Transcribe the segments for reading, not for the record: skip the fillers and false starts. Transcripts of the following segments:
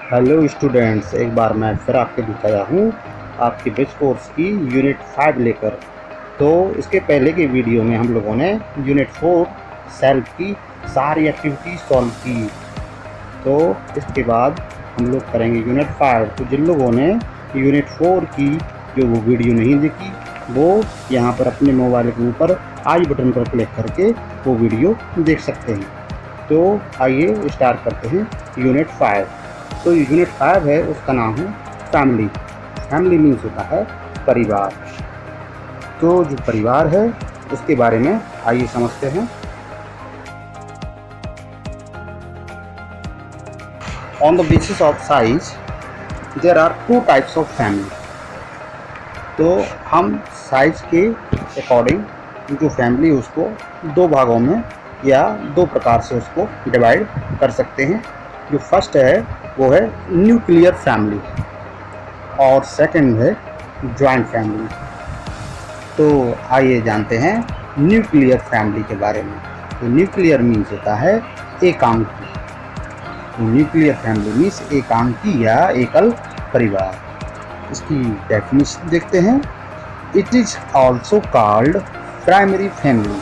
Hello students, एक बार मैं फिर आपके बीच आया हूँ आपकी बेस्ट कोर्स की यूनिट 5 लेकर। तो इसके पहले के वीडियो में हम लोगों ने यूनिट 4 सेल्फ की सारी एक्टिविटी सॉल्व की। तो इसके बाद हम लोग करेंगे यूनिट 5। तो जिन लोगों ने यूनिट 4 की जो वो वीडियो नहीं देखी, वो यहाँ पर अपने मोबाइल के ऊपर आई बटन पर क्लिक करके वो वीडियो देख सकते हैं। तो आइए स्टार्ट करते हैं यूनिट 5। तो यूनिट 5 है, उसका नाम है फैमिली। फैमिली मीन्स होता है परिवार। तो जो परिवार है उसके बारे में आइए समझते हैं। On the basis of size there are 2 types of family. तो हम साइज के अकॉर्डिंग जो फैमिली उसको 2 भागों में या 2 प्रकार से उसको डिवाइड कर सकते हैं। जो फर्स्ट है वो है न्यूक्लियर फैमिली और सेकंड है जॉइंट फैमिली। तो आइए जानते हैं न्यूक्लियर फैमिली के बारे में। तो न्यूक्लियर मीन्स होता है एकांकी। तो न्यूक्लियर फैमिली मीन्स एकांकी या एकल परिवार। इसकी डेफिनेशन देखते हैं। It is also called primary family.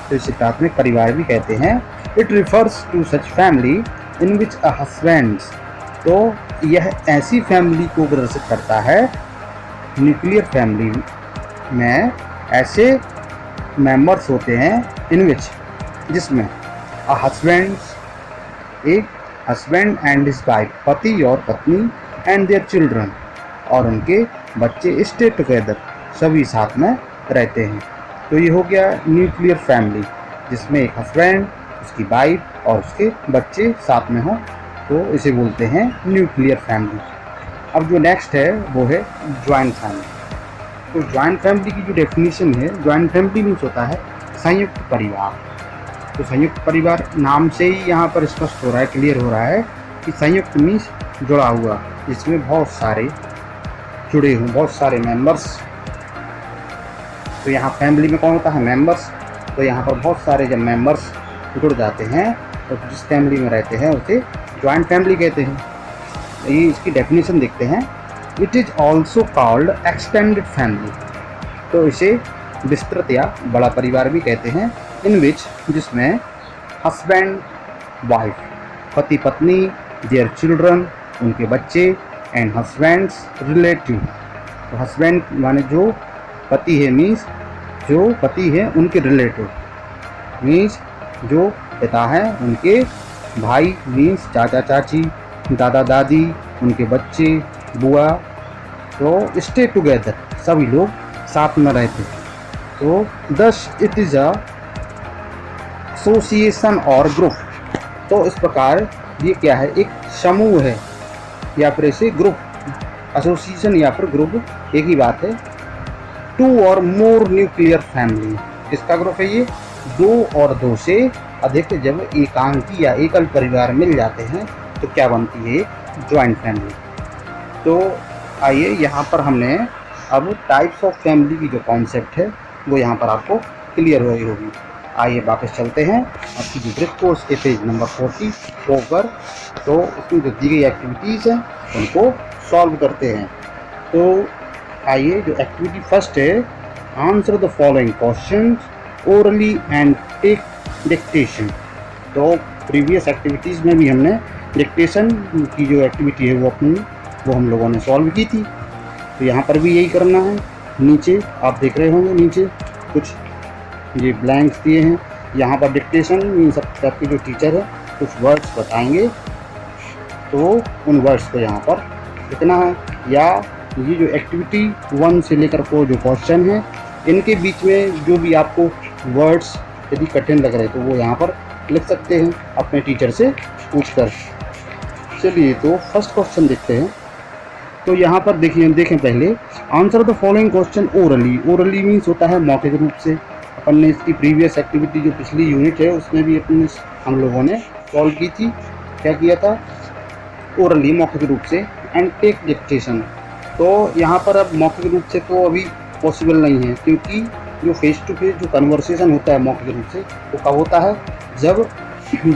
तो इसे प्राथमिक परिवार भी कहते हैं। It refers to such family in which a husband. तो यह ऐसी फैमिली को प्रदर्शित करता है। न्यूक्लियर फैमिली में ऐसे मेंबर्स होते हैं इन विच, जिसमें अ हस्बैंड, एक हस्बैंड एंड हिज वाइफ, पति और पत्नी, एंड देयर चिल्ड्रन, और उनके बच्चे स्टे टुगेदर, सभी साथ में रहते हैं। तो ये हो गया न्यूक्लियर फैमिली, जिसमें एक हस्बैंड, उसकी वाइफ और उसके बच्चे साथ में हों। तो इसे बोलते हैं न्यूक्लियर फैमिली। अब जो नेक्स्ट है वो है जॉइंट फैमिली। तो जॉइंट फैमिली की जो डेफिनेशन है, जॉइंट फैमिली मीन्स होता है संयुक्त परिवार। तो संयुक्त परिवार नाम से ही यहाँ पर स्पष्ट हो रहा है, क्लियर हो रहा है कि संयुक्त मीन्स जुड़ा हुआ, जिसमें बहुत सारे जुड़े हुए, बहुत सारे मेंबर्स। तो यहाँ फैमिली में कौन होता है? मेंबर्स। तो यहाँ पर बहुत सारे जब मेंबर्स जुड़ जाते हैं तो जिस फैमिली में रहते हैं उसे जॉइंट फैमिली कहते हैं। ये इसकी डेफिनेशन देखते हैं। It is also called extended family. तो इसे विस्तृत या बड़ा परिवार भी कहते हैं। इन विच, जिसमें हस्बैंड वाइफ, पति पत्नी, देयर चिल्ड्रन, उनके बच्चे, एंड हस्बैंड्स रिलेटिव। तो हस्बैंड माने जो पति है, मीन्स जो पति है उनके रिलेटिव, मीन्स जो पिता हैं उनके भाई, मीन्स चाचा चाची, दादा दादी, उनके बच्चे, बुआ। तो स्टे टुगेदर, सभी लोग साथ में रहते हैं। तो thus it is a association और ग्रुप। तो इस प्रकार ये क्या है? एक समूह है या फिर इसे ग्रुप, एसोसिएशन या फिर ग्रुप एक ही बात है। 2 और मोर न्यूक्लियर फैमिली, किसका ग्रुप है ये? 2 और 2 से अधिक जब एकांकी या एकल परिवार मिल जाते हैं तो क्या बनती है? Joint family. तो आइए यहाँ पर हमने अब टाइप्स ऑफ फैमिली की जो कॉन्सेप्ट है वो यहाँ पर आपको क्लियर हो गई होगी। आइए वापस चलते हैं आपकी जो ब्रिक कोर्स के पेज नंबर 44 पर। तो उसमें जो दी गई एक्टिविटीज़ हैं उनको सॉल्व करते हैं। तो आइए, जो एक्टिविटी फर्स्ट है, answer the following question orally and take dictation. तो प्रीवियस एक्टिविटीज़ में भी हमने डिक्टेशन की जो एक्टिविटी है वो हम लोगों ने सॉल्व की थी। तो यहाँ पर भी यही करना है। नीचे आप देख रहे होंगे, नीचे कुछ ये ब्लैंक्स दिए हैं। यहाँ पर डिक्टेशन मीन्स आपके जो टीचर है कुछ वर्ड्स बताएंगे, तो उन वर्ड्स को यहाँ पर लिखना है। या ये जो एक्टिविटी 1 से लेकर 4 जो क्वेश्चन है, इनके बीच में जो भी आपको वर्ड्स यदि कठिन लग रहे तो वो यहाँ पर लिख सकते हैं अपने टीचर से पूछकर। चलिए, तो फर्स्ट क्वेश्चन देखते हैं। तो यहाँ पर देखें पहले, answer the following question orally. Orally means होता है मौखिक रूप से। अपन ने इसकी प्रीवियस एक्टिविटी जो पिछली यूनिट है उसमें भी हम लोगों ने सॉल्व की थी। क्या किया था? ओरली, मौखिक रूप से। And take dictation. तो यहाँ पर अब मौखिक रूप से तो अभी पॉसिबल नहीं है, क्योंकि जो फेस टू फेस जो कन्वर्सेशन होता है मौखिक रूप से वो कब होता है? जब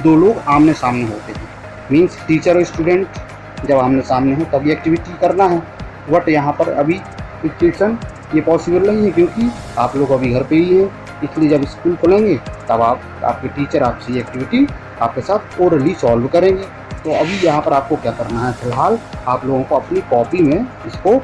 2 लोग आमने सामने होते हैं, मीन्स टीचर और स्टूडेंट जब आमने सामने हो तभी एक्टिविटी करना है। बट यहाँ पर अभी सिचुएशन ये पॉसिबल नहीं है, क्योंकि आप लोग अभी घर पे ही हैं, इसलिए जब स्कूल खुलेंगे तब आपके टीचर आपसे ये एक्टिविटी आपके साथ ओरली सॉल्व करेंगे। तो अभी यहाँ पर आपको क्या करना है, फिलहाल आप लोगों को अपनी कॉपी में इसको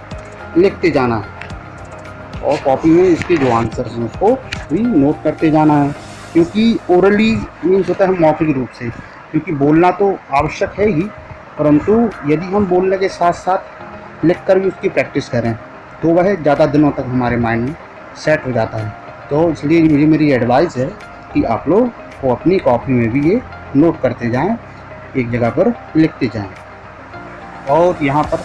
लिखते जाना है, और कॉपी में इसके जो आंसर हैं उसको भी नोट करते जाना है। क्योंकि ओरली मीन्स होता है मौखिक रूप से, क्योंकि बोलना तो आवश्यक है ही, परंतु यदि हम बोलने के साथ साथ लिख कर भी उसकी प्रैक्टिस करें तो वह ज़्यादा दिनों तक हमारे माइंड में सेट हो जाता है। तो इसलिए मेरी एडवाइस है कि आप लोग को अपनी कॉपी में भी ये नोट करते जाएं, एक जगह पर लिखते जाएं। और यहाँ पर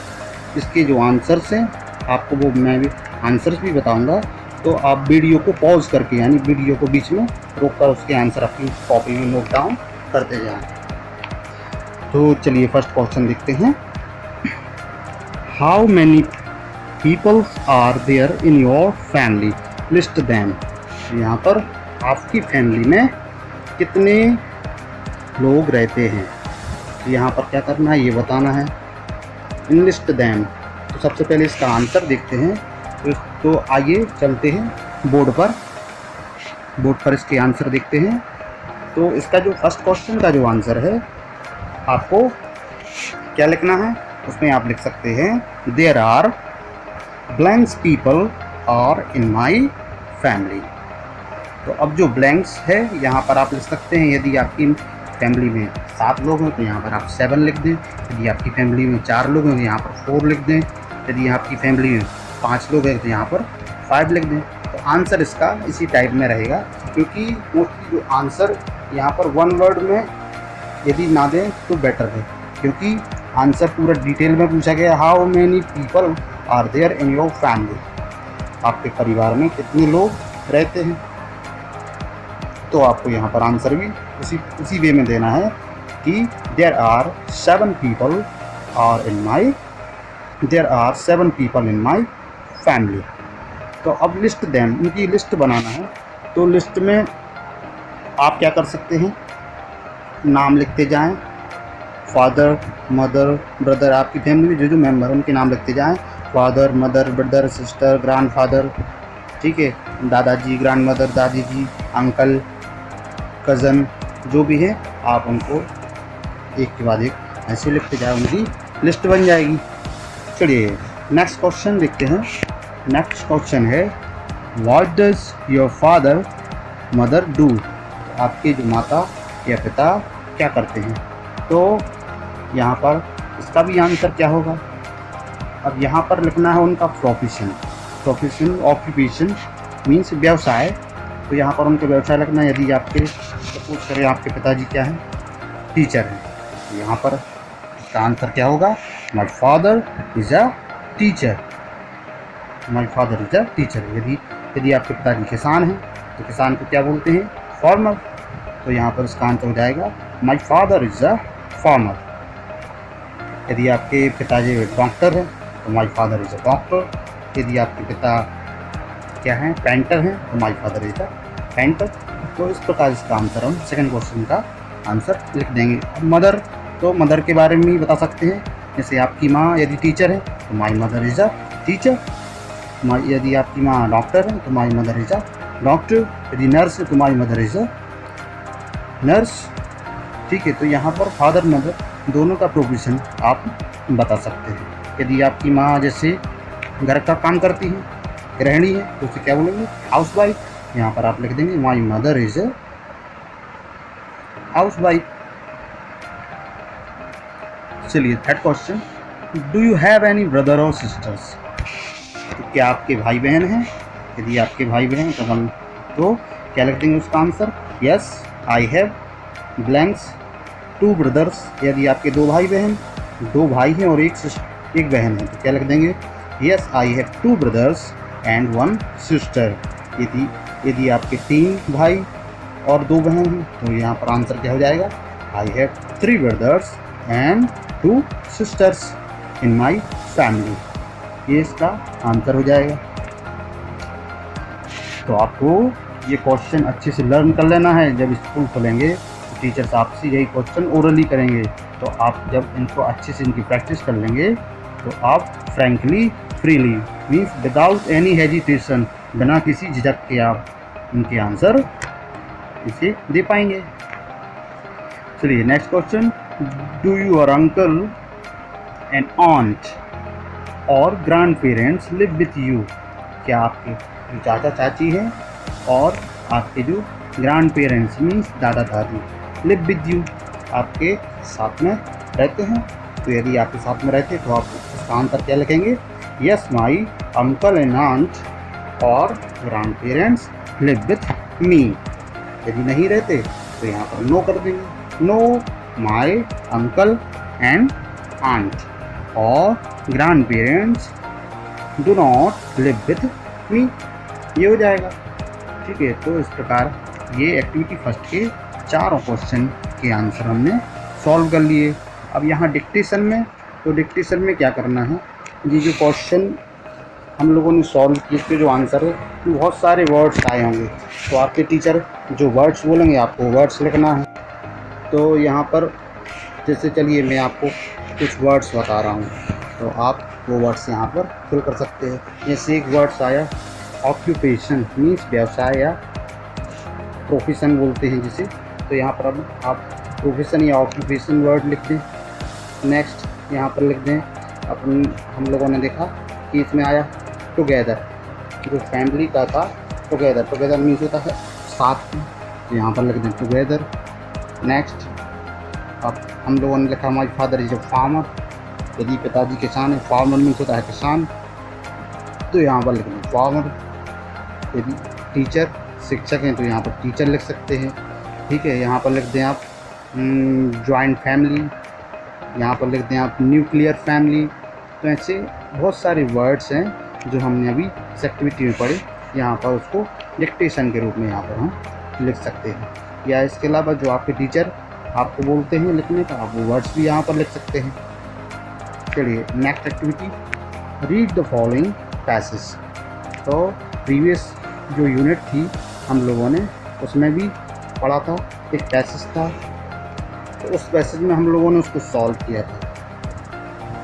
इसके जो आंसर्स हैं आपको वो मैं भी आंसर्स भी बताऊंगा, तो आप वीडियो को पॉज करके, यानी वीडियो को बीच में रोक कर उसके आंसर अपनी कॉपी में नोट डाउन करते जाएं। तो चलिए फर्स्ट क्वेश्चन देखते हैं। How many peoples are there in your family, list them. यहाँ पर आपकी फैमिली में कितने लोग रहते हैं, तो यहाँ पर क्या करना है ये बताना है, इन लिस्ट दैम। तो सबसे पहले इसका आंसर देखते हैं। तो आइए चलते हैं बोर्ड पर इसके आंसर देखते हैं। तो इसका जो फर्स्ट क्वेश्चन का जो आंसर है आपको क्या लिखना है, उसमें आप लिख सकते हैं there are blanks people are in my family. तो अब जो ब्लैंक्स है यहाँ पर आप लिख सकते हैं, यदि आपकी फैमिली में 7 लोग हैं तो यहाँ पर आप 7 लिख दें, यदि आपकी फैमिली में 4 लोग हैं तो यहाँ पर 4 लिख दें, यदि आपकी फैमिली में 5 लोग हैं तो यहाँ पर 5 लिख दें। तो आंसर इसका इसी टाइप में रहेगा, क्योंकि मोस्टली जो आंसर यहाँ पर 1 वर्ड में यदि ना दें तो बेटर है, क्योंकि आंसर पूरा डिटेल में पूछा गया, how many people are there in your family, आपके परिवार में कितने लोग रहते हैं। तो आपको यहाँ पर आंसर भी उसी वे में देना है कि there are 7 people in my family. तो अब लिस्ट देम, उनकी लिस्ट बनाना है। तो लिस्ट में आप क्या कर सकते हैं, नाम लिखते जाएं, फादर मदर ब्रदर, आपकी फैमिली में जो मेंबर उनके नाम लिखते जाएं, father mother brother sister grandfather, ठीक है, दादाजी ग्रैंडमदर दादी जी अंकल कज़न, जो भी है आप उनको एक के बाद एक ऐसे लिखते जाए, उनकी लिस्ट बन जाएगी। चलिए नेक्स्ट क्वेश्चन देखते हैं। नेक्स्ट क्वेश्चन है what does your father mother do, आपके जो माता या पिता क्या करते हैं। तो यहाँ पर इसका भी आंसर क्या होगा, अब यहाँ पर लिखना है उनका प्रोफेशन ऑक्यूपेशन मीन्स व्यवसाय। तो यहाँ पर उनका व्यवसाय लिखना है। यदि आपके सपोज करें आपके पिताजी क्या हैं, टीचर हैं, तो यहाँ पर इसका आंसर क्या होगा, my father is a teacher. यदि आपके पिताजी किसान हैं तो किसान को क्या बोलते हैं, फार्मर। तो यहाँ पर इसका आंसर हो जाएगा my father is a farmer. यदि आपके पिताजी डॉक्टर हैं तो my father is a doctor. यदि आपके पिता क्या हैं, पेंटर हैं, तो my father is a painter. तो इस प्रकार इसका आंसर हम सेकंड क्वेश्चन का आंसर लिख देंगे। अब मदर, तो मदर के बारे में भी बता सकते हैं, जैसे आपकी माँ यदि टीचर है तो माई मदर इज़ अ टीचर। यदि आपकी माँ डॉक्टर है तो माई मदर इज़ अ डॉक्टर। यदि नर्स है तो माई मदर इज़ अ नर्स, ठीक है। तो यहाँ पर फादर मदर दोनों का प्रोफेशन आप बता सकते हैं। यदि आपकी माँ जैसे घर का काम करती है, गृहिणी है, तो उसे क्या बोलेंगे, हाउस वाइफ। यहाँ पर आप लिख देंगे my mother is a housewife. चलिए third question, do you have any brother और सिस्टर्स, तो क्या आपके भाई बहन हैं। यदि आपके भाई बहन तो क्या लिख देंगे उसका answer, yes I have blanks 2 brothers. यदि आपके 2 भाई हैं और एक बहन है तो क्या लिख देंगे, yes I have 2 brothers and 1 sister. यदि आपके 3 भाई और 2 बहन हैं तो यहाँ पर आंसर क्या हो जाएगा, I have 3 brothers and 2 sisters in my family. ये इसका आंसर हो जाएगा। तो आपको ये क्वेश्चन अच्छे से लर्न कर लेना है। जब स्कूल खोलेंगे तो टीचर्स आपसे यही क्वेश्चन ओरली करेंगे, तो आप जब इनको अच्छे से इनकी प्रैक्टिस कर लेंगे तो आप frankly freely means without any hesitation, बिना किसी झिझक के आप इनके आंसर इसे दे पाएंगे। चलिए next question, do your uncle and aunt और grandparents live with you? क्या आपके जो चाचा चाची हैं और आपके जो ग्रैंड पेरेंट्स मीन्स दादा दादी लिव विद यू, आपके साथ में रहते हैं? तो यदि आपके साथ में रहते हैं तो आप इसका आंसर क्या लिखेंगे? Yes my uncle and aunt और grandparents live with me. यदि नहीं रहते तो यहाँ पर नो कर देंगे, no my uncle and aunt और grandparents do not live with me, ये हो जाएगा। ठीक है, तो इस प्रकार ये एक्टिविटी फर्स्ट के चारों क्वेश्चन के आंसर हमने सॉल्व कर लिए। अब यहाँ डिक्टेशन में, तो डिक्टेशन में क्या करना है, ये जो क्वेश्चन हम लोगों ने सॉल्व किए इसके जो आंसर है तो बहुत सारे वर्ड्स आए होंगे, तो आपके टीचर जो वर्ड्स बोलेंगे आपको वर्ड्स लिखना है। तो यहाँ पर जैसे चलिए मैं आपको कुछ वर्ड्स बता रहा हूँ, तो आप वो वर्ड्स यहाँ पर फिल कर सकते हैं। जैसे एक वर्ड्स आया ऑक्यूपेशन मीन्स व्यवसाय या प्रोफेशन बोलते हैं जिसे, तो यहाँ पर अब आप प्रोफेशन या ऑक्यूपेशन वर्ड लिख दें। नेक्स्ट यहाँ पर लिख दें हम लोगों ने देखा कि इसमें आया टुगेदर, जो फैमिली का था टुगेदर, टुगेदर मीन्स होता है साथ में, तो यहाँ पर लिख दें टुगेदर। नेक्स्ट अब हम लोगों ने लिखा हमारी फादर इज अ फार्मर, यदि पिताजी किसान है, फार्मर मीन्स होता है किसान, तो यहाँ पर लिख दें फार्मर। यदि टीचर शिक्षक हैं तो यहाँ पर टीचर लिख सकते हैं। ठीक है, यहाँ पर लिख दें आप जॉइंट फैमिली, यहाँ पर लिख दें आप न्यूक्लियर फैमिली। तो ऐसे बहुत सारे वर्ड्स हैं जो हमने अभी इस एक्टिविटी में पढ़े, यहाँ पर उसको डिक्टेशन के रूप में यहाँ पर हम लिख सकते हैं। या इसके अलावा जो आपके टीचर आपको बोलते हैं लिखने का, आप वो वर्ड्स भी यहाँ पर लिख सकते हैं। चलिए next activity, read the following passage. तो प्रीवियस जो यूनिट थी हम लोगों ने उसमें भी पढ़ा था, एक पैसेज था, तो उस पैसेज में हम लोगों ने उसको सॉल्व किया था।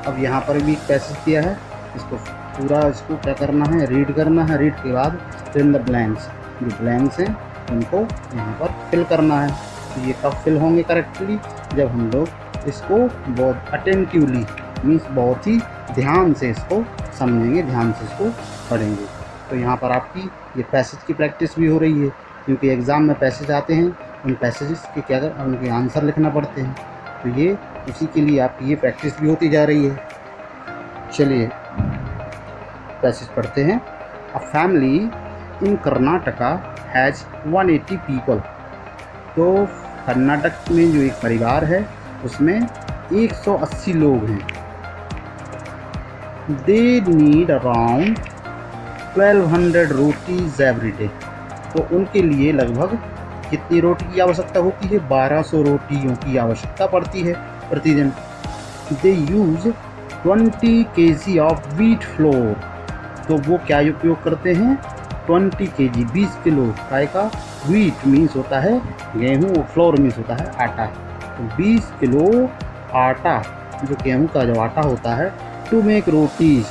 अब यहाँ पर भी एक पैसेज किया है, इसको पूरा इसको क्या करना है, रीड करना है। रीड के बाद फिल इन द ब्लैंक्स, जो ब्लैंक्स हैं उनको यहाँ पर फिल करना है। तो ये कब फिल होंगे करेक्टली, जब हम लोग इसको बहुत अटेंटिवली मीन्स बहुत ही ध्यान से इसको समझेंगे, ध्यान से इसको पढ़ेंगे। तो यहाँ पर आपकी ये पैसेज की प्रैक्टिस भी हो रही है, क्योंकि एग्ज़ाम में पैसेज आते हैं, उन पैसेजेस के क्या उनके आंसर लिखना पड़ते हैं, तो ये उसी के लिए आपकी ये प्रैक्टिस भी होती जा रही है। चलिए पैसेज पढ़ते हैं। A family in Karnataka has 180 people. तो कर्नाटक में जो एक परिवार है उसमें 180 लोग हैं। They need around 1200 rotis every day. तो उनके लिए लगभग कितनी रोटी की आवश्यकता होती है? 1200 रोटियों की आवश्यकता पड़ती है प्रतिदिन। They use 20 kg of wheat flour. तो वो क्या उपयोग करते हैं? 20 kg 20 किलो काय का, व्हीट मीन्स होता है गेहूँ और फ्लोर मीन्स होता है आटा। तो 20 किलो आटा, जो गेहूँ का जो आटा होता है, टू मेक रोटीज,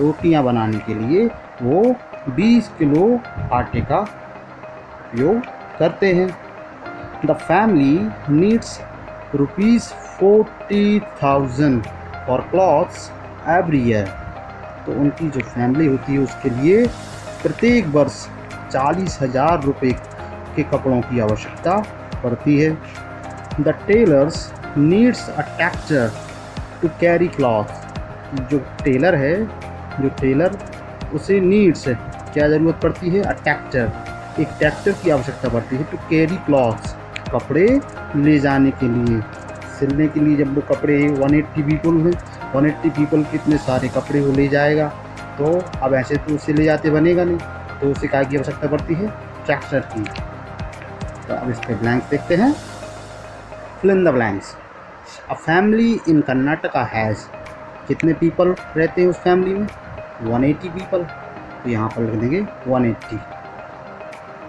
रोटियाँ बनाने के लिए वो 20 किलो आटे का उपयोग करते हैं। The family needs ₹40,000 for clothes every year. तो उनकी जो फैमिली होती है उसके लिए प्रत्येक वर्ष 40,000 रुपये के कपड़ों की आवश्यकता पड़ती है। The tailors needs a tractor to carry cloth. जो टेलर है, जो टेलर उसे नीड्स क्या ज़रूरत पड़ती है? अ ट्रैक्टर, एक ट्रैक्टर की आवश्यकता पड़ती है टू कैरी क्लॉथ्स, कपड़े ले जाने के लिए, सिलने के लिए। जब वो कपड़े 180 पीपल हैं, 180 पीपल कितने सारे कपड़े वो ले जाएगा, तो अब ऐसे तो उसे ले जाते बनेगा नहीं, तो उसे क्या की आवश्यकता पड़ती है? ट्रैक्टर की। तो अब इस पे ब्लैंक्स देखते हैं। Fill in the blanks. A family in Karnataka has, कितने पीपल रहते हैं उस फैमिली में? 180 पीपल। तो यहाँ पर लिख देंगे 180।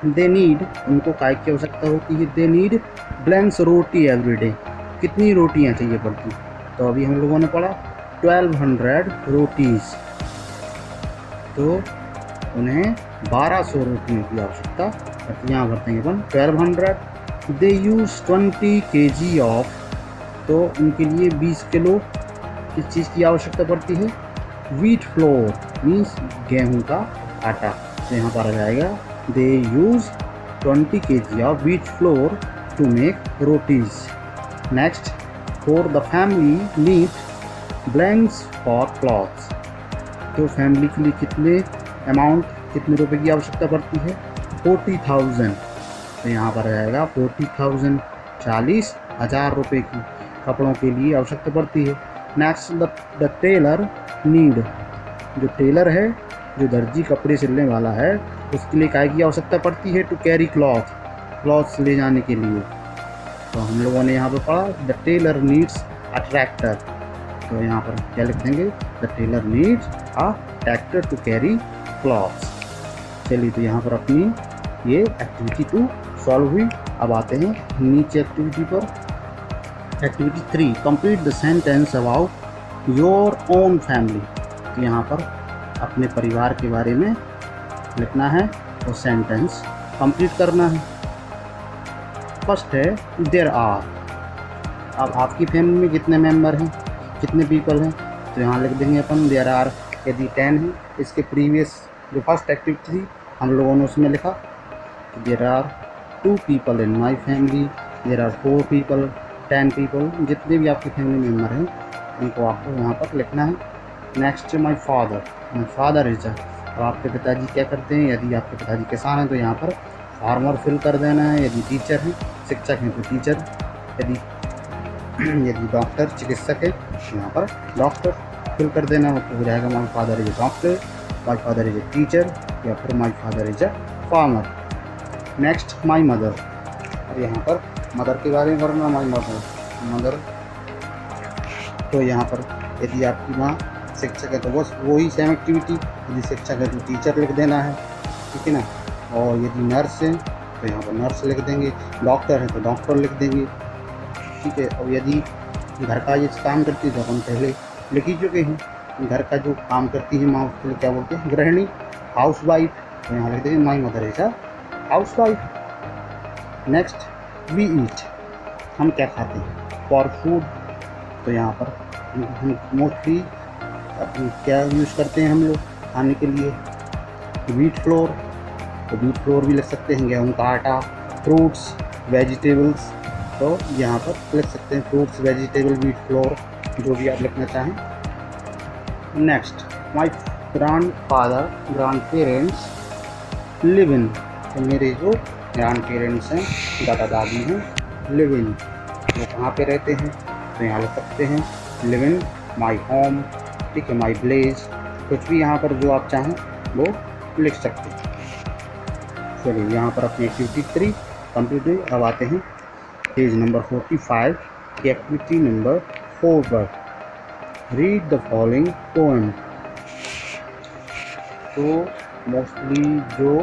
दे नीड, उनको काय की आवश्यकता होती है, they need blanks roti every day, कितनी रोटियाँ चाहिए पड़ती। तो अभी हम लोगों ने पढ़ा 1200 रोटीज़, तो उन्हें 1200 रोटियों की आवश्यकता पड़ती। यहाँ भरते हैं अपन 1200। दे यूज़ 20 kg ऑफ, तो उनके लिए 20 किलो किस चीज़ की आवश्यकता पड़ती है, व्हीट फ्लोर मीन्स गेहूं का आटा। तो यहाँ पर आ जाएगा they use 20 kg of wheat flour to make rotis. Next, for the family need blanks for clothes, तो फैमिली के लिए कितने अमाउंट, कितने रुपए की आवश्यकता पड़ती है, 40,000। तो यहाँ पर आ जाएगा 40,000, 40,000 रुपये की कपड़ों के लिए आवश्यकता पड़ती है। नेक्स्ट, द टेलर नीड, जो टेलर है, जो दर्जी कपड़े सिलने वाला है, उसके लिए काय की आवश्यकता पड़ती है, टू कैरी क्लॉथ्स ले जाने के लिए। तो हम लोगों ने यहाँ पर पढ़ा the tailor needs a tractor, तो यहाँ पर क्या लिख देंगे, the tailor needs a tractor to carry clothes. चलिए, तो यहाँ पर अपनी ये एक्टिविटी 2 सॉल्व हुई। अब आते हैं नीचे एक्टिविटी पर। Activity 3, complete the sentence about your own family. तो यहाँ पर अपने परिवार के बारे में लिखना है और सेंटेंस कंप्लीट करना है। फर्स्ट है देयर आर, अब आपकी फैमिली में कितने मेंबर हैं, कितने पीपल हैं, तो यहाँ लिख देंगे अपन देयर आर, यदि 10 है। इसके प्रीवियस जो फर्स्ट एक्टिविटी थी हम लोगों ने उसमें लिखा there are 2 people in my family, there are 4 people, 10 people, जितने भी आपके फैमिली मेम्बर हैं उनको आपको यहाँ पर लिखना है। नेक्स्ट, माई फादर इज, अब आपके पिताजी क्या करते हैं, यदि आपके पिताजी किसान हैं तो यहाँ पर फार्मर फिल कर देना है, यदि टीचर हैं, शिक्षक हैं तो टीचर, यदि डॉक्टर, चिकित्सक है तो यहाँ पर डॉक्टर फिल कर देना हो, तो हो जाएगा my father is a doctor, my father is a teacher, या फिर my father is a farmer. Next, my mother, और यहाँ पर मदर के बारे में करना, माई मदर, तो यहाँ पर यदि आपकी माँ शिक्षक है तो बस वही सेम एक्टिविटी, यदि शिक्षक है तो टीचर लिख देना है, ठीक है ना। और यदि नर्स है तो यहाँ पर नर्स लिख देंगे, डॉक्टर है तो डॉक्टर लिख देंगे, ठीक है। और यदि घर का ये काम करती है तो हम पहले लिख ही चुके हैं, घर का जो काम करती है माँ उसके लिए क्या बोलते हैं, गृहिणी, हाउस वाइफ, तो यहाँ लिख देंगे my mother is a housewife. Next, we eat, हम क्या खाते हैं, फॉर फूड, तो यहाँ पर हम मोस्टली क्या यूज़ करते हैं हम लोग खाने के लिए, व्हीट फ्लोर, तो व्हीट फ्लोर भी लिख सकते हैं, गेहूं का आटा, फ्रूट्स, वेजिटेबल्स, तो यहाँ पर लिख सकते हैं फ्रूट्स, वेजिटेबल, व्हीट फ्लोर, जो भी आप लिखना चाहें। Next, my grand parents live in, तो मेरे जो ग्रांड पेरेंट्स हैं, दादा दादी हैं, लिव इन, वो कहाँ पे रहते हैं, तो यहाँ लिख सकते हैं लिव इन माई होम, ठीक है, माई विलेज, कुछ भी यहाँ पर जो आप चाहें वो लिख सकते हैं। चलिए, यहाँ पर अपनी एक्टिविटी 3 कंप्लीट हुई। अब आते हैं पेज नंबर 45 की एक्टिविटी नंबर 4 पर। रीड द फॉलोइंग पोएम, तो मोस्टली जो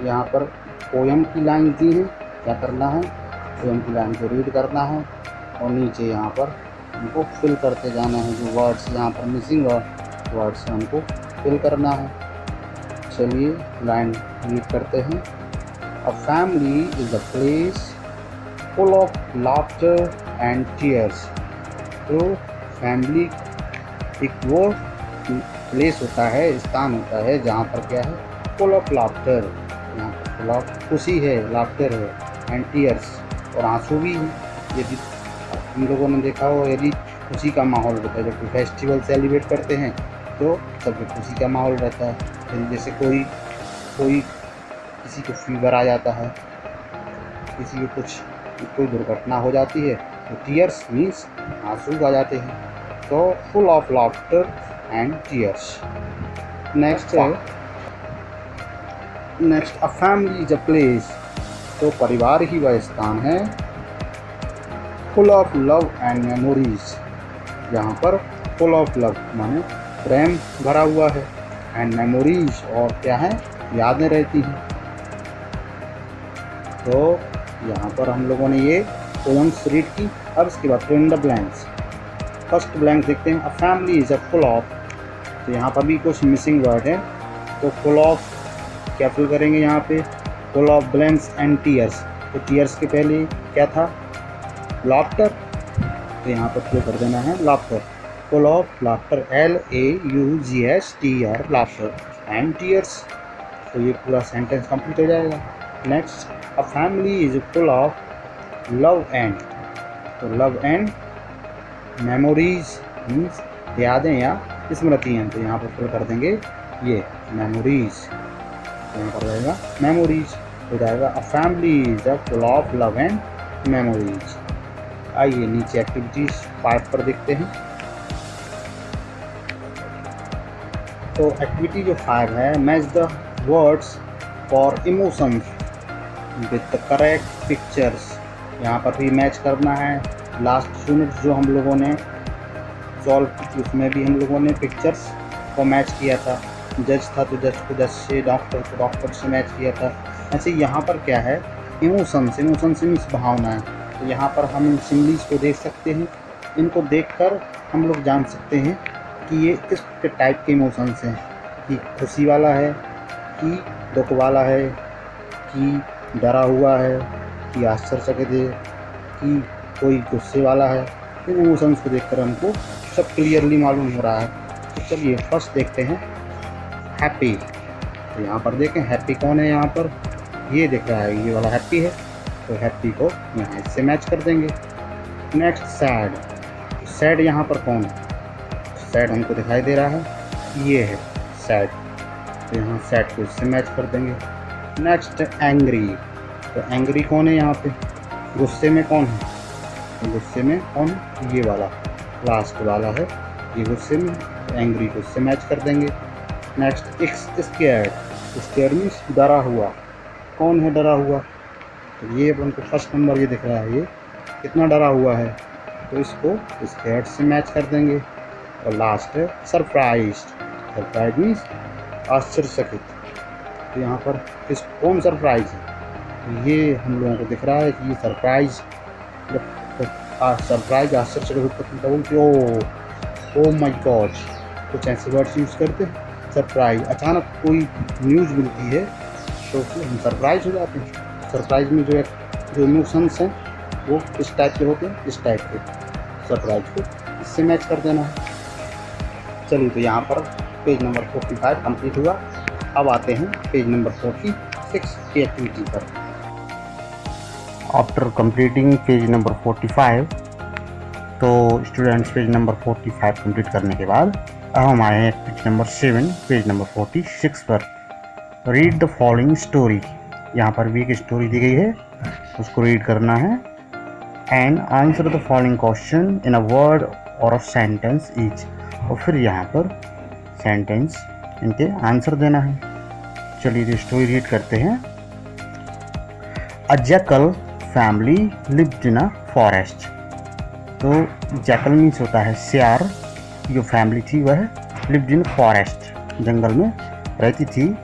यहाँ पर पोएम की लाइन दी है, क्या करना है, पोएम की लाइन को रीड करना है और नीचे यहाँ पर उनको फिल करते जाना है, जो वर्ड्स यहाँ पर मिसिंग वर्ड्स हैं उनको फिल करना है। चलिए, लाइन रीड करते हैं। A family is a place full of laughter and tears, तो फैमिली एक वो प्लेस होता है, स्थान होता है जहाँ पर क्या है, फुल ऑफ लाफ्टर, यहाँ पर फुल ऑफ खुशी है, लाफ्टर है, एंड टीयर्स, और आंसू भी है। यदि हम लोगों ने देखा हो, यदि खुशी का माहौल रहता है, जब फेस्टिवल सेलिब्रेट करते हैं तो सबको खुशी का माहौल रहता है। जैसे कोई किसी को फीवर आ जाता है, किसी को कोई दुर्घटना हो जाती है, तो टीयर्स मीन्स आंसू आ जाते हैं, तो full of laughter and tears. Next, a family is a place, तो परिवार ही वह स्थान है, full of love and memories, यहाँ पर फुल ऑफ लव माने प्रेम भरा हुआ है, एंड मेमोरीज, और क्या है, यादें रहती हैं। तो यहाँ पर हम लोगों ने ये पोएम्स रीड की। अब इसके बाद fill in the blanks. First blank देखते हैं, a family is a full of. तो यहाँ पर भी कुछ मिसिंग वर्ड है, तो फुल ऑफ क्या फिल करेंगे यहाँ पे, full of blanks and tears. तो टीयर्स के पहले क्या था, लाफ्टर, तो यहाँ पर फिल कर देना है laughter. Full of laughter, LAUGHTER, laughter and tears. तो ये पूरा सेंटेंस कंप्लीट हो जाएगा। Next, a family is full of love and. तो लव एंड मेमोरीज मीन्स यादें या स्मृतियाँ। तो यहाँ पर फिल कर देंगे ये मेमोरीज, यहाँ पर रहेगा मेमोरीज, हो जाएगा a family is a full of love and memories. आइए नीचे एक्टिविटीज 5 पर देखते हैं। तो एक्टिविटी जो 5 है, match the words for emotions with the correct pictures. यहाँ पर भी मैच करना है। लास्ट यूनिट जो हम लोगों ने सॉल्व की उसमें भी हम लोगों ने पिक्चर्स को मैच किया था। जज था तो जज को जज से, डॉक्टर को डॉक्टर से मैच किया था। ऐसे यहाँ पर क्या है, इमोशंस, इमोशंस मीन्स भावना है। तो यहाँ पर हम इन सिम्बल्स को देख सकते हैं। इनको देखकर हम लोग जान सकते हैं कि ये किस टाइप के इमोशंस हैं, कि खुशी वाला है, कि दुख वाला है, कि डरा हुआ है, कि आश्चर्यचकित है, कि कोई गुस्से वाला है। इन इमोशंस को देखकर हमको सब क्लियरली मालूम हो रहा है। तो चलिए फर्स्ट देखते हैं हैप्पी। तो यहाँ पर देखें हैप्पी कौन है, यहाँ पर ये दिख रहा है, ये वाला हैप्पी है। तो हैप्पी को यहाँ इससे मैच कर देंगे। Next sad. सैड यहाँ पर कौन है, सैड हमको दिखाई दे रहा है, ये है सैड। तो यहाँ सैड को इससे मैच कर देंगे। Next angry. तो एंग्री कौन है यहाँ पे, गुस्से में कौन है, तो गुस्से में कौन, ये वाला लास्ट वाला है, ये गुस्से में। तो एंग्री को इससे मैच कर देंगे। Next scared. स्केयर्ड मीन्स डरा हुआ, कौन है डरा हुआ, तो ये अपन को फर्स्ट नंबर ये दिख रहा है, ये कितना डरा हुआ है, तो इसको स्केयर्ड से मैच कर देंगे। और लास्ट है सरप्राइज्ड। सरप्राइज मीन्स आश्चर्यचकित। तो यहाँ पर किस कौन सरप्राइज है, तो ये हम लोगों को दिख रहा है कि ये सरप्राइज, सरप्राइज आश्चर्यचकित बोलते ओ माय गॉड, कुछ ऐसे वर्ड्स यूज़ करते हैं। सरप्राइज, अचानक कोई न्यूज़ मिलती है तो हम सरप्राइज हो जाते हैं। सरप्राइज में जो इमोशंस हैं वो किस टाइप के होते हैं, इस टाइप के। सरप्राइज को इससे मैच कर देना है। चलिए तो यहाँ पर पेज नंबर 45 कंप्लीट हुआ। अब आते हैं पेज नंबर 46 की एक्टिविटी पर। आफ्टर कंप्लीटिंग पेज नंबर 45, तो स्टूडेंट्स पेज नंबर 45 कंप्लीट करने के बाद अब हम आए हैं पेज नंबर 7, पेज नंबर 46 पर। Read the following story. यहाँ पर भी एक स्टोरी दी गई है, उसको रीड करना है। And answer the following question in a word और अ सेंटेंस ईच। और फिर यहाँ पर सेंटेंस इनके आंसर देना है। चलिए तो स्टोरी रीड करते हैं। A jackal family lived in a forest. तो जैकल मीन्स होता है सियार। जो फैमिली थी वह लिव्ड इन फॉरेस्ट, जंगल में रहती थी।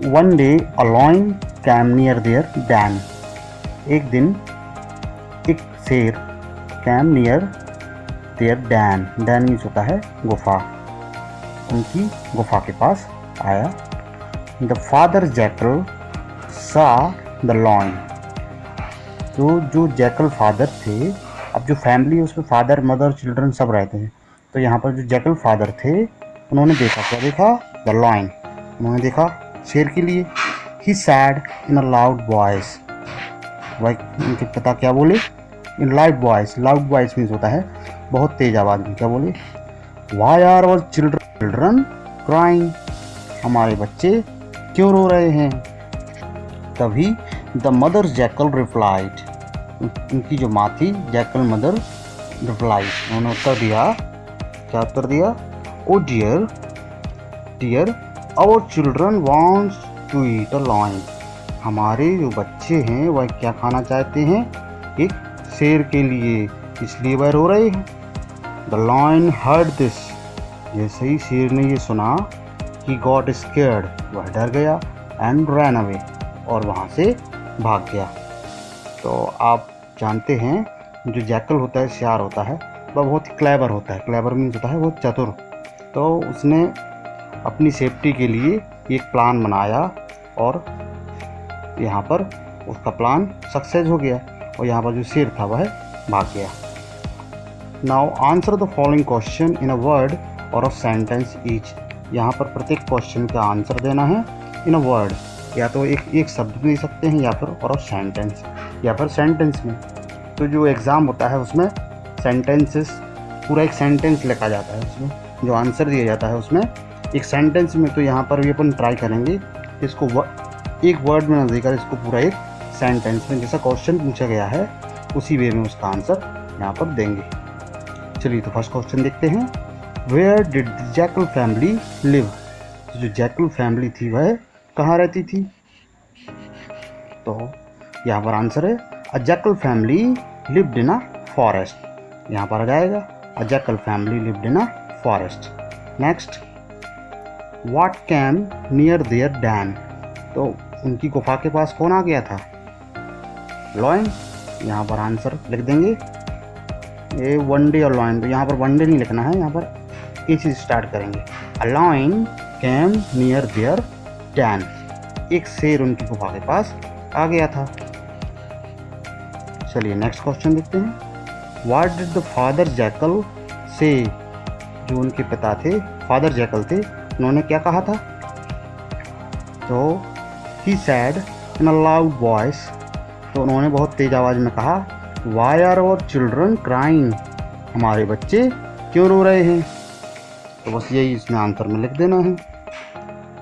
One day a lion came near their den. एक दिन एक शेर came near their den. Den means होता है गुफा, उनकी गुफा के पास आया। The father jackal saw the lion. तो जो जैकल फादर थे, अब जो फैमिली है उसमें फादर मदर चिल्ड्रन सब रहते हैं। तो यहाँ पर जो जैकल फादर थे उन्होंने देखा, क्या देखा, द लॉयन, उन्होंने देखा शेर के लिए। He said in a loud voice. भाई उनके पिता क्या बोले, in loud voice. Loud voice means होता है बहुत तेज आवाज़ में। क्या बोले, why are our children crying. हमारे बच्चे क्यों रो रहे हैं। तभी द मदर जैकल रिप्लाइड। उनकी जो माँ थी जैकल मदर रिप्लाइड, उन्होंने उत्तर दिया, क्या उत्तर दिया, oh dear dear our children wants to eat a lion. हमारे जो बच्चे हैं वह क्या खाना चाहते हैं, एक शेर के लिए, इसलिए वह रो रहे हैं। The lion heard this. जैसे ही शेर ने ये सुना कि गॉट स्केयर्ड, वह डर गया। एंड रैन अवे, और वहाँ से भाग गया। तो आप जानते हैं जो जैकल होता है, सियार होता है, वह बहुत ही क्लेवर होता है। क्लेवर मीन्स होता है वो चतुर। तो उसने अपनी सेफ्टी के लिए एक प्लान बनाया और यहाँ पर उसका प्लान सक्सेस हो गया और यहाँ पर जो शेर था वह भाग गया। Now answer the following question in a word और अ सेंटेंस ईच। यहाँ पर प्रत्येक क्वेश्चन का आंसर देना है इन अ वर्ड, या तो एक शब्द में दे सकते हैं या फिर और सेंटेंस या फिर सेंटेंस में। तो जो एग्ज़ाम होता है उसमें सेंटेंसेस, पूरा एक सेंटेंस लिखा जाता है, उसमें जो आंसर दिया जाता है उसमें एक सेंटेंस में। तो यहाँ पर भी अपन ट्राई करेंगे इसको एक वर्ड में न देकर इसको पूरा एक सेंटेंस में, जैसा क्वेश्चन पूछा गया है उसी वे में उसका आंसर यहाँ पर देंगे। चलिए तो फर्स्ट क्वेश्चन देखते हैं। Where did the jackal family live? जो जैकल फैमिली थी वह कहाँ रहती थी? तो यहाँ पर आंसर है a jackal family lived in a forest. यहाँ पर आ जाएगा a jackal family lived in a forest. Next, what came near their den? तो उनकी गुफा के पास कौन आ गया था? लॉयन। यहाँ पर आंसर लिख देंगे ये वनडे और लॉयन। तो यहाँ पर वनडे नहीं लिखना है, यहाँ पर ए चीज स्टार्ट करेंगे। A lion came near their den. एक शेर उनकी गुफा के पास आ गया था। चलिए नेक्स्ट क्वेश्चन देखते हैं। What did the father jackal से? जो उनके पिता थे, फादर जैकल थे, उन्होंने क्या कहा था? तो he said in a loud voice. तो उन्होंने बहुत तेज आवाज़ में कहा, why are our children crying? हमारे बच्चे क्यों रो रहे हैं? तो बस यही इसमें आंसर में लिख देना है,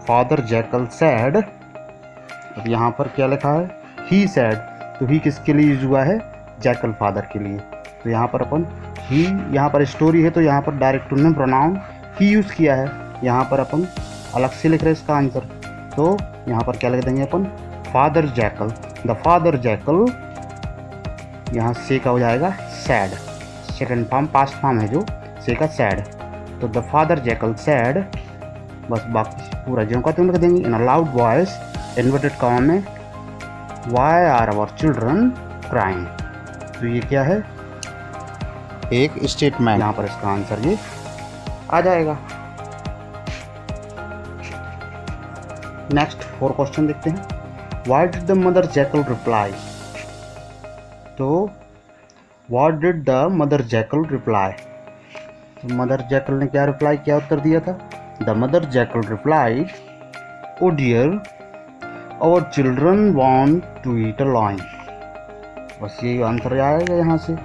फादर जैकल सैड। अब यहाँ पर क्या लिखा है? ही सैड। तो ही किसके लिए यूज हुआ है? जैकल फादर के लिए। तो यहाँ पर अपन ही, यहाँ पर स्टोरी है तो यहाँ पर डायरेक्ट टू प्रोनाउन ही यूज़ किया है। यहाँ पर अपन अलग से लिख रहे हैं इसका आंसर। तो यहाँ पर क्या लिख देंगे अपन? Father jackal. The father jackal, यहाँ से का हो जाएगा said. Second form past form है जो से का सैड। तो द फादर जैकल सैड, बस बाकी पूरा जो का तुम लिख देंगे in a loud voice inverted comma में, why are our children crying. तो ये क्या है? एक स्टेटमेंट। यहाँ पर इसका आंसर ये आ जाएगा। नेक्स्ट 4 क्वेश्चन देखते हैं। What did the mother jackal reply? तो what did the mother jackal reply? तो मदर जैकल ने क्या रिप्लाई, क्या उत्तर दिया था? The mother jackal replied, oh dear our children want to eat a lion. बस यही आंसर आएगा यहाँ से।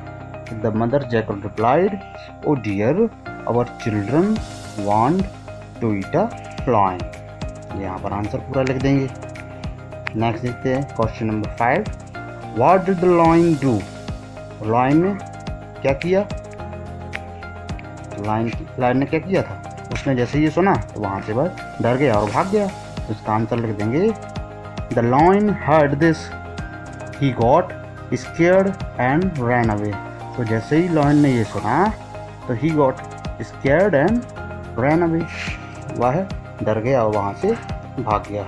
The mother jackal replied, oh dear our children want to eat a lion. यहाँ पर आंसर पूरा लिख देंगे। नेक्स्ट देखते हैं question number 5। What did the lion do? Lion ने क्या किया? लॉयन ने क्या किया था? उसने जैसे ये सुना तो वहाँ से वह डर गया और भाग गया। तो इसका आंसर लिख देंगे, the lion heard this, he got scared and ran away. तो जैसे ही लॉयन ने ये सुना तो he got scared and ran away, वह डर गया और वहाँ से भाग गया।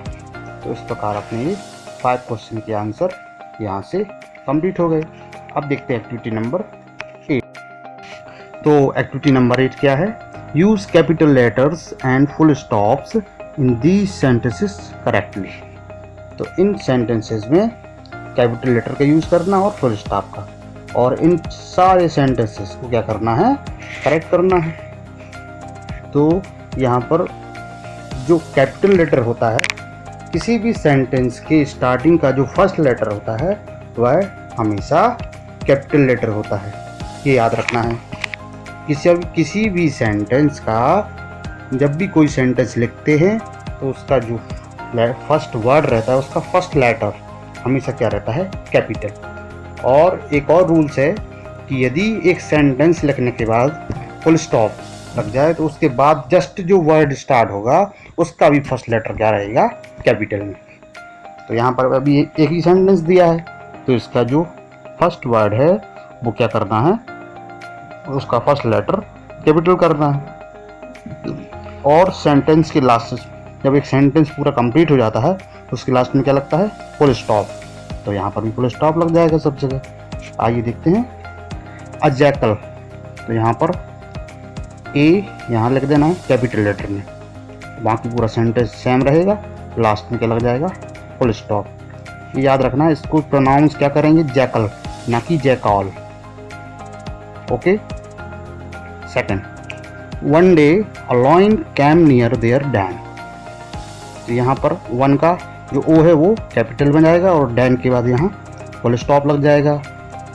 तो इस प्रकार अपने ये 5 क्वेश्चन के आंसर यहाँ से कंप्लीट हो गए। अब देखते हैं एक्टिविटी नंबर 8। तो एक्टिविटी नंबर 8 क्या है? Use capital letters and full stops in these sentences correctly. तो इन सेंटेंसेस में कैपिटल लेटर का यूज़ करना और फुल स्टॉप का, और इन सारे सेंटेंसेस को क्या करना है? करेक्ट करना है। तो यहाँ पर जो कैपिटल लेटर होता है, किसी भी सेंटेंस के स्टार्टिंग का जो फर्स्ट लेटर होता है वह हमेशा कैपिटल लेटर होता है, ये याद रखना है। किसी भी सेंटेंस का जब भी कोई सेंटेंस लिखते हैं तो उसका जो फर्स्ट वर्ड रहता है उसका फर्स्ट लेटर हमेशा क्या रहता है? कैपिटल। और एक और रूल्स है कि यदि एक सेंटेंस लिखने के बाद फुल स्टॉप लग जाए तो उसके बाद जस्ट जो वर्ड स्टार्ट होगा उसका भी फर्स्ट लेटर क्या रहेगा? कैपिटल में। तो यहाँ पर अभी एक ही सेंटेंस दिया है तो इसका जो फर्स्ट वर्ड है वो क्या करना है? उसका फर्स्ट लेटर कैपिटल करना है। और सेंटेंस के लास्ट, जब एक सेंटेंस पूरा कंप्लीट हो जाता है उसके लास्ट में क्या लगता है? Full stop. तो यहाँ पर भी फुल स्टॉप लग जाएगा सब जगह। आइए देखते हैं अ जैकल, तो यहाँ पर ए यहाँ लिख देना है कैपिटल लेटर में, बाकी पूरा सेंटेंस सेम रहेगा, लास्ट में क्या लग जाएगा फुल स्टॉप। याद रखना है इसको प्रोनाउंस क्या करेंगे जैकल, ना कि jackal. Okay. Second, one day a lion came near their den, तो यहाँ पर वन का जो ओ है वो कैपिटल बन जाएगा और डैन के बाद यहाँ फुल स्टॉप लग जाएगा।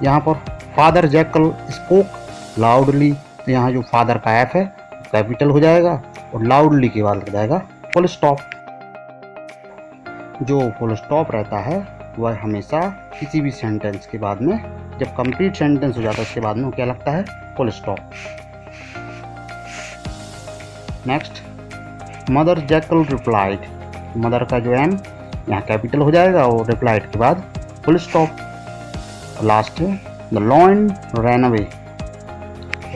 यहाँ पर फादर जैकल स्पोक लाउडली, तो यहाँ जो फादर का एफ है कैपिटल हो जाएगा और लाउडली के बाद लग जाएगा फुल स्टॉप। जो फुल स्टॉप रहता है वह हमेशा किसी भी सेंटेंस के बाद में, जब कंप्लीट सेंटेंस हो जाता है उसके बाद में क्या लगता है full stop. Next, mother jackal replied, mother का जो एम यहाँ कैपिटल हो जाएगा और रिप्लाइड के बाद फुल स्टॉप। लास्ट है the lion ran away,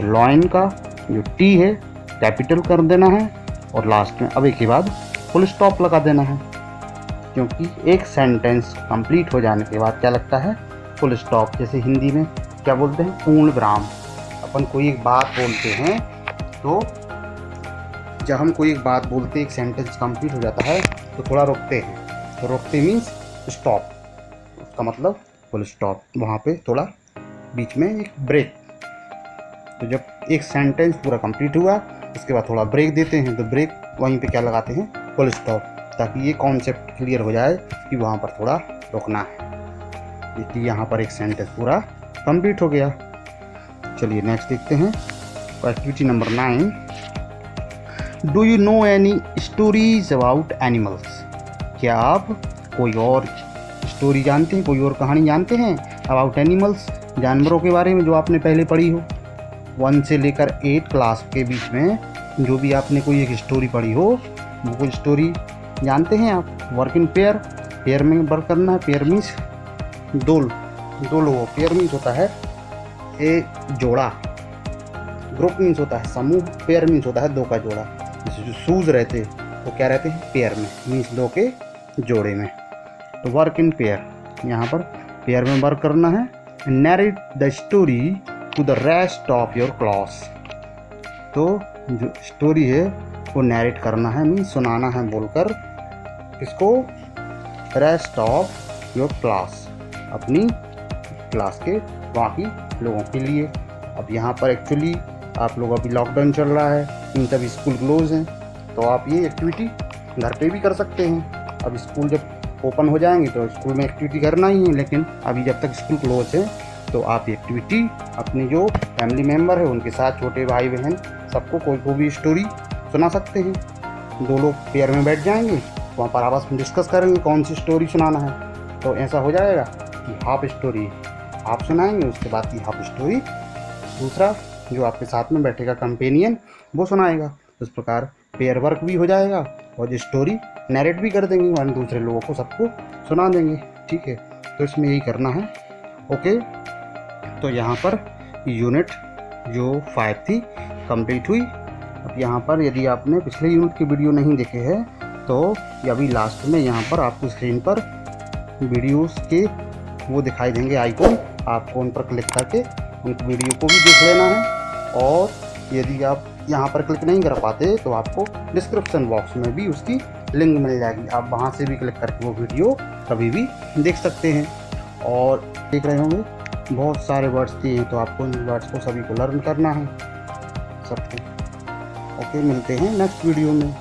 lion का जो टी है कैपिटल कर देना है और लास्ट में अवे के बाद फुल स्टॉप लगा देना है, क्योंकि एक सेंटेंस कंप्लीट हो जाने के बाद क्या लगता है फुल स्टॉप। जैसे हिंदी में क्या बोलते हैं पूर्ण विराम। अपन कोई एक बात बोलते हैं तो जब हम कोई एक बात बोलते हैं, एक सेंटेंस कंप्लीट हो जाता है तो थोड़ा रोकते हैं, तो रोकते मीन्स स्टॉप, उसका मतलब फुल स्टॉप। वहाँ पे थोड़ा बीच में एक ब्रेक, तो जब एक सेंटेंस पूरा कंप्लीट हुआ उसके बाद थोड़ा ब्रेक देते हैं, तो ब्रेक वहीं पे क्या लगाते हैं फुल स्टॉप, ताकि ये कॉन्सेप्ट क्लियर हो जाए कि वहाँ पर थोड़ा रुकना है। इसलिए यहाँ पर एक सेंटेंस पूरा कंप्लीट हो गया। चलिए नेक्स्ट देखते हैं activity number 9। Do you know any stories about animals, क्या आप कोई और स्टोरी जानते हैं, कोई और कहानी जानते हैं अबाउट एनिमल्स, जानवरों के बारे में जो आपने पहले पढ़ी हो। 1 से लेकर 8 क्लास के बीच में जो भी आपने कोई एक स्टोरी पढ़ी हो वो कोई स्टोरी जानते हैं आप। वर्क इन पेयर, पेयर में वर्क करना है, पेयर मीन्स दो लोगों, पेयर मीन्स होता है एक जोड़ा, ग्रुप मीन्स होता है समूह, पेयर मीन्स होता है दो का जोड़ा। जैसे जो शूज़ रहते वो क्या रहते हैं पेयर में, मीन्स दो के जोड़े में। तो वर्क इन पेयर, यहाँ पर पेयर में वर्क करना है। Narrate the story to the rest of your class, तो जो स्टोरी है वो नैरेट करना है, मीन्स सुनाना है बोलकर, किसको रेस्ट ऑफ योर क्लास, अपनी क्लास के बाकी लोगों के लिए। अब यहाँ पर एक्चुअली आप लोग अभी लॉकडाउन चल रहा है, इन सभी स्कूल क्लोज हैं, तो आप ये एक्टिविटी घर पे भी कर सकते हैं। अब स्कूल जब ओपन हो जाएंगे तो स्कूल में एक्टिविटी करना ही है, लेकिन अभी जब तक स्कूल क्लोज है तो आप एक्टिविटी अपने जो फैमिली मेम्बर है उनके साथ, छोटे भाई बहन सबको कोई को भी स्टोरी सुना सकते हैं। 2 लोग पेयर में बैठ जाएंगे, वहाँ पर आपस में डिस्कस करेंगे कौन सी स्टोरी सुनाना है। तो ऐसा हो जाएगा कि हाफ स्टोरी आप सुनाएंगे, उसके बाद की हाफ स्टोरी दूसरा जो आपके साथ में बैठेगा कंपेनियन वो सुनाएगा। इस प्रकार पेयर वर्क भी हो जाएगा और जो स्टोरी नैरेट भी कर देंगे और दूसरे लोगों को सबको सुना देंगे। ठीक है, तो इसमें यही करना है। ओके, तो यहाँ पर यूनिट जो 5 थी कंप्लीट हुई। अब यहाँ पर यदि आपने पिछले यूनिट के वीडियो नहीं देखे हैं तो अभी लास्ट में यहाँ पर आपको स्क्रीन पर वीडियोस के वो दिखाई देंगे आइकॉन, आपको उन पर क्लिक करके उन वीडियो को भी देख लेना है। और यदि आप यहाँ पर क्लिक नहीं कर पाते तो आपको डिस्क्रिप्शन बॉक्स में भी उसकी लिंक मिल जाएगी, आप वहाँ से भी क्लिक करके वो वीडियो कभी भी देख सकते हैं। और देख रहे होंगे बहुत सारे वर्ड्स दिए हैं, तो आपको इन वर्ड्स को सभी को लर्न करना है सबको। ओके, मिलते हैं नेक्स्ट वीडियो में।